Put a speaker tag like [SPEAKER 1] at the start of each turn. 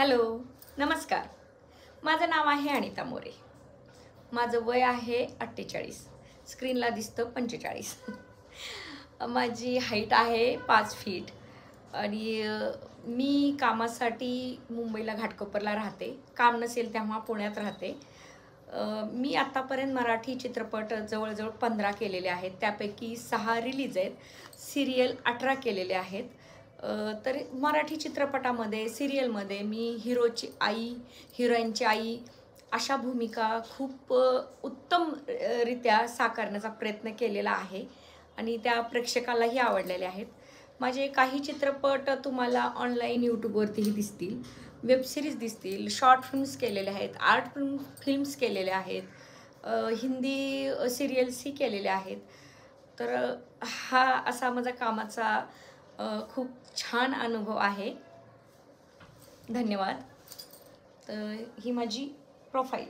[SPEAKER 1] Hello, नमस्कार. माझं नाव आहे अनिता मोरे. माझं वय आहे 48. स्क्रीनला दिसतं 45. माझी हाईट आहे 5 फीट आणि मी कामासाठी मुंबईला घाटकोपरला राहते. काम नसेल तेव्हा पुण्यात राहते. मी आत्तापर्यंत मराठी चित्रपट जवळजवळ 15 केलेले आहेत. त्यापैकी 6 रिलीज आहेत. सिरियल 18 केलेले आहेत. तर मराठी चित्रपटामध्ये, सिरियलमध्ये मी हिरोची आई, हिरोईनची आई अशा भूमिका खूप उत्तम रित्या साकारण्याचा प्रयत्न केलेला आहे आणि त्या प्रेक्षकालाही आवडलेल्या आहेत. माझे काही चित्रपट तुम्हाला ऑनलाईन यूट्यूबवरतीही दिसतील, वेब सिरीज दिसतील, शॉर्ट फिल्म्स केलेले आहेत, आर्ट फिल्म्स केलेले आहेत, हिंदी सिरियल्सही केलेले आहेत. तर हा असा माझा कामाचा खूप छान अनुभव आहे. धन्यवाद. तर ही माझी प्रोफाईल.